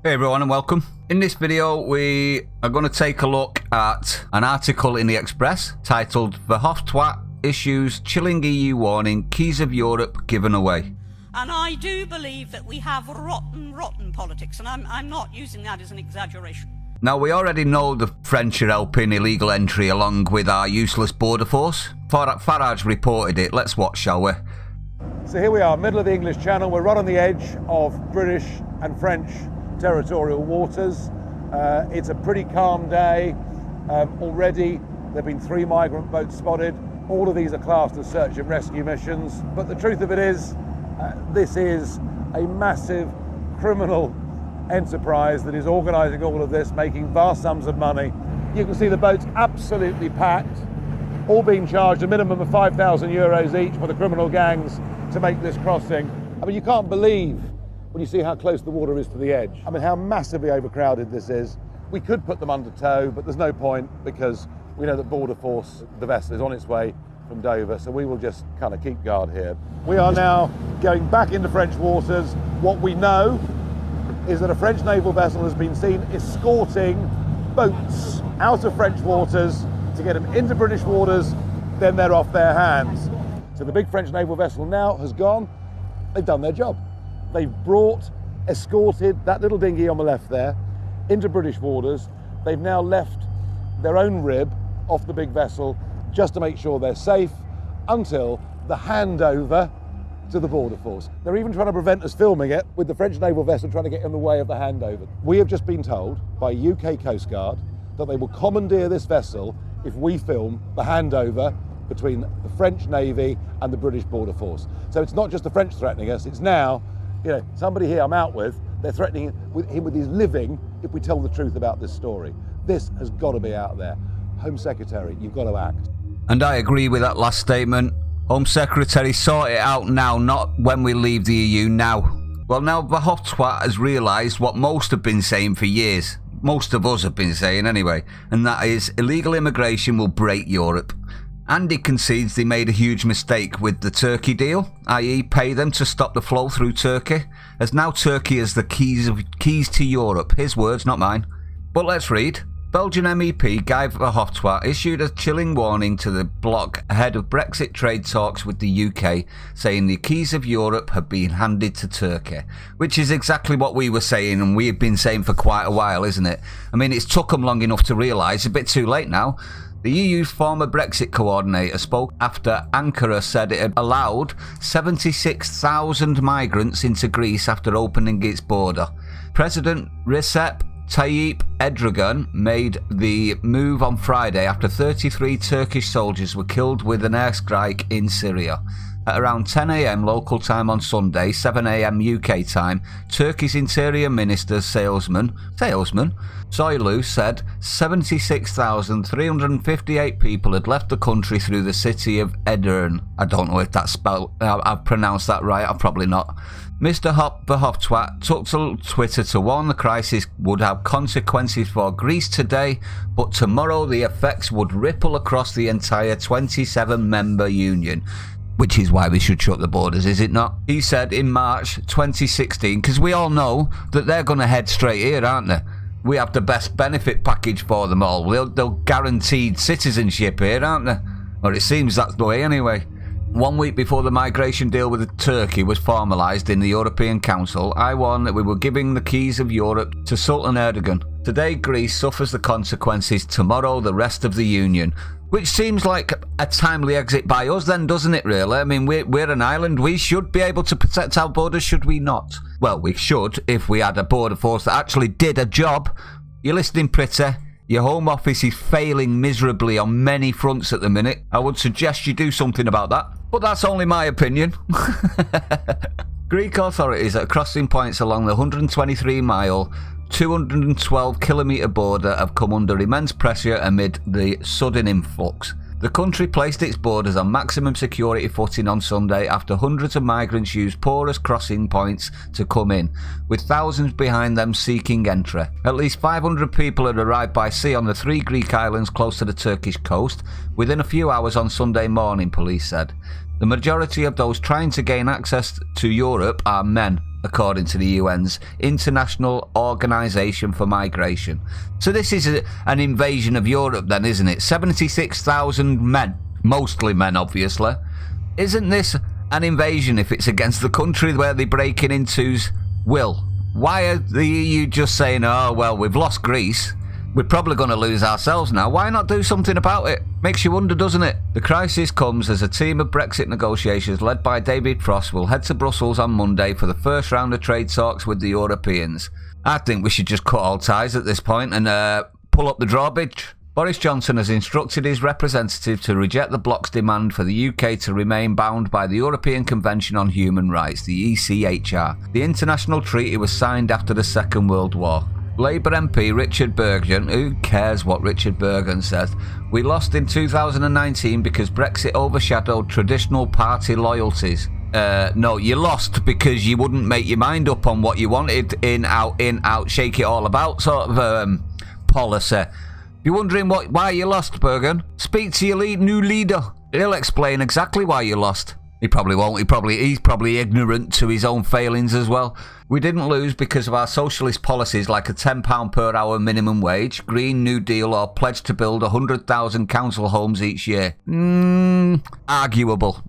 Hey everyone and welcome. In this video we are going to take a look at an article in the Express titled Verhofftwot issues chilling EU warning, keys of Europe given away. And I do believe that we have rotten politics, and I'm not using that as an exaggeration. Now we already know the French are helping illegal entry along with our useless border force. Farage reported it. Let's watch, shall we? So here we are, middle of the English Channel. We're right on the edge of British and French territorial waters. It's a pretty calm day. Already there have been 3 migrant boats spotted. All of these are classed as search and rescue missions. But the truth of it is, this is a massive criminal enterprise that is organising all of this, making vast sums of money. You can see the boats absolutely packed, all being charged a minimum of 5,000 euros each for the criminal gangs to make this crossing. I mean, you can't believe when you see how close the water is to the edge. I mean, how massively overcrowded this is. We could put them under tow, but there's no point because we know that Border Force, the vessel, is on its way from Dover, so we will just kind of keep guard here. We are now going back into French waters. What we know is that a French naval vessel has been seen escorting boats out of French waters to get them into British waters, then they're off their hands. So the big French naval vessel now has gone. They've done their job. They've escorted that little dinghy on the left there into British waters. They've now left their own rib off the big vessel just to make sure they're safe until the handover to the Border Force. They're even trying to prevent us filming it with the French naval vessel trying to get in the way of the handover. We have just been told by UK Coast Guard that they will commandeer this vessel if we film the handover between the French Navy and the British Border Force. So it's not just the French threatening us, it's now, somebody here I'm out with, they're threatening him with his living if we tell the truth about this story. This has got to be out there. Home Secretary, you've got to act. And I agree with that last statement. Home Secretary, sort it out now, not when we leave the EU, now. Well, now Verhofftwot has realised what most have been saying for years. Most of us have been saying anyway, and that is illegal immigration will break Europe. And he concedes they made a huge mistake with the Turkey deal, i.e. pay them to stop the flow through Turkey, as now Turkey has the keys to Europe. His words, not mine. But let's read. Belgian MEP Guy Verhofftwot issued a chilling warning to the bloc ahead of Brexit trade talks with the UK, saying the keys of Europe have been handed to Turkey. Which is exactly what we were saying, and we have been saying for quite a while, isn't it? I mean, it's took them long enough to realise, a bit too late now. The EU's former Brexit coordinator spoke after Ankara said it had allowed 76,000 migrants into Greece after opening its border. President Recep Tayyip Erdogan made the move on Friday after 33 Turkish soldiers were killed with an airstrike in Syria. At around 10 a.m. local time on Sunday, 7 a.m. UK time, Turkey's Interior Minister Salesman Soylu said 76,358 people had left the country through the city of Edirne. I don't know if that's spelled, I've pronounced that right, I've probably not. Mr. Verhofftwot took to Twitter to warn the crisis would have consequences for Greece today, but tomorrow the effects would ripple across the entire 27-member union. Which is why we should shut the borders, is it not? He said in March 2016, because we all know that they're going to head straight here, aren't they? We have the best benefit package for them all. They'll guaranteed citizenship here, aren't they? Or it seems that's the way anyway. 1 week before the migration deal with Turkey was formalised in the European Council, I warned that we were giving the keys of Europe to Sultan Erdogan. Today Greece suffers the consequences, tomorrow the rest of the Union. Which seems like a timely exit by us then, doesn't it really? I mean, we're an island, we should be able to protect our borders, should we not? Well, we should if we had a border force that actually did a job. You're listening pretty. Your Home Office is failing miserably on many fronts at the minute. I would suggest you do something about that. But that's only my opinion. Greek authorities at crossing points along the 123-mile 212-kilometre border have come under immense pressure amid the sudden influx. The country placed its borders on maximum security footing on Sunday after hundreds of migrants used porous crossing points to come in, with thousands behind them seeking entry. At least 500 people had arrived by sea on the 3 Greek islands close to the Turkish coast within a few hours on Sunday morning, police said. The majority of those trying to gain access to Europe are men. according to the UN's International Organization for Migration. So this is an invasion of Europe then, isn't it? 76,000 men, mostly men obviously. Isn't this an invasion if it's against the country where they're breaking into's will? Why are the EU just saying, oh, well, we've lost Greece, we're probably going to lose ourselves now. Why not do something about it? Makes you wonder, doesn't it? The crisis comes as a team of Brexit negotiators led by David Frost will head to Brussels on Monday for the first round of trade talks with the Europeans. I think we should just cut all ties at this point and pull up the drawbridge. Boris Johnson has instructed his representative to reject the bloc's demand for the UK to remain bound by the European Convention on Human Rights, the ECHR. The international treaty was signed after the Second World War. Labour MP Richard Bergen, who cares what Richard Bergen says, we lost in 2019 because Brexit overshadowed traditional party loyalties. No, you lost because you wouldn't make your mind up on what you wanted, in, out, shake it all about sort of policy. If you're wondering why you lost, Bergen, speak to your new leader. He'll explain exactly why you lost. He probably won't. He's probably ignorant to his own failings as well. We didn't lose because of our socialist policies like a £10 per hour minimum wage, Green New Deal, or pledge to build 100,000 council homes each year. Arguable.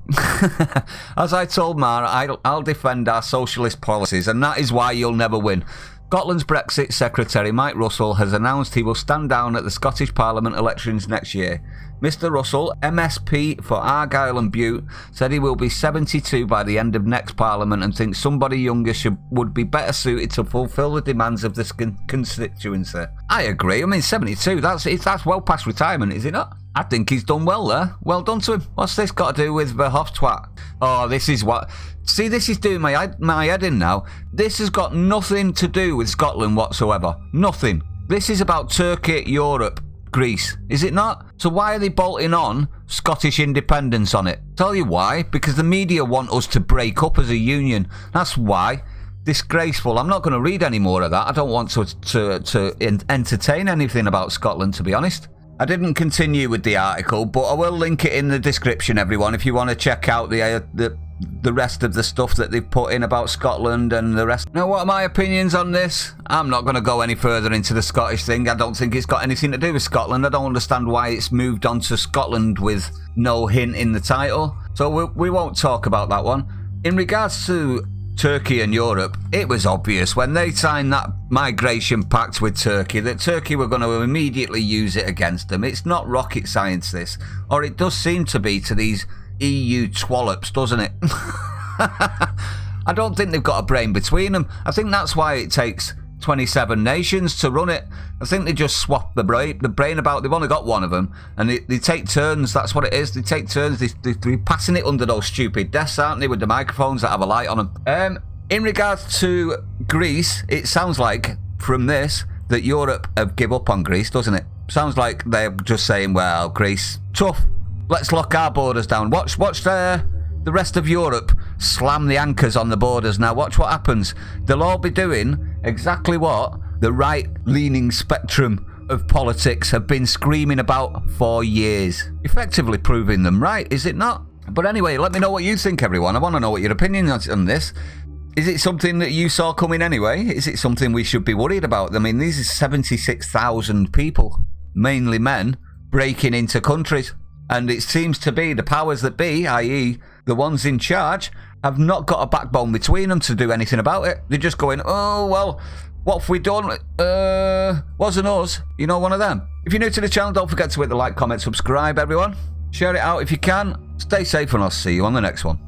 As I told Mara, I'll defend our socialist policies, and that is why you'll never win. Scotland's Brexit Secretary Mike Russell has announced he will stand down at the Scottish Parliament elections next year. Mr Russell, MSP for Argyll and Bute, said he will be 72 by the end of next Parliament and thinks somebody younger would be better suited to fulfil the demands of this constituency. I agree. I mean, 72, that's well past retirement, is it not? I think he's done well there. Well done to him. What's this got to do with Verhofftwot? Oh, this is what... See, this is doing my head in now. This has got nothing to do with Scotland whatsoever. Nothing. This is about Turkey, Europe, Greece, is it not? So why are they bolting on Scottish independence on it? Tell you why. Because the media want us to break up as a union. That's why. Disgraceful. I'm not going to read any more of that. I don't want to entertain anything about Scotland, to be honest. I didn't continue with the article, but I will link it in the description, everyone, if you want to check out the rest of the stuff that they've put in about Scotland and the rest. Now, what are my opinions on this? I'm not going to go any further into the Scottish thing. I don't think it's got anything to do with Scotland. I don't understand why it's moved on to Scotland with no hint in the title. So we won't talk about that one. In regards to Turkey and Europe, it was obvious when they signed that migration pact with Turkey that Turkey were going to immediately use it against them. It's not rocket science, this. Or it does seem to be to these EU twallops, doesn't it? I don't think they've got a brain between them. I think that's why it takes 27 nations to run it. I think they just swap the brain about. They've only got one of them, and they take turns. That's what it is. They take turns. They're passing it under those stupid desks, aren't they, with the microphones that have a light on them. In regards to Greece, it sounds like from this that Europe have give up on Greece, doesn't it? Sounds like they're just saying, well, Greece, tough. Let's lock our borders down. Watch the rest of Europe slam the anchors on the borders. Now watch what happens. They'll all be doing exactly what the right-leaning spectrum of politics have been screaming about for years. Effectively proving them right, is it not? But anyway, let me know what you think, everyone. I want to know what your opinion is on this. Is it something that you saw coming anyway? Is it something we should be worried about? I mean, these are 76,000 people, mainly men, breaking into countries. And it seems to be the powers that be, i.e. the ones in charge, have not got a backbone between them to do anything about it. They're just going, oh, well, what have we done? Wasn't us. You know, one of them. If you're new to the channel, don't forget to hit the like, comment, subscribe, everyone. Share it out if you can. Stay safe, and I'll see you on the next one.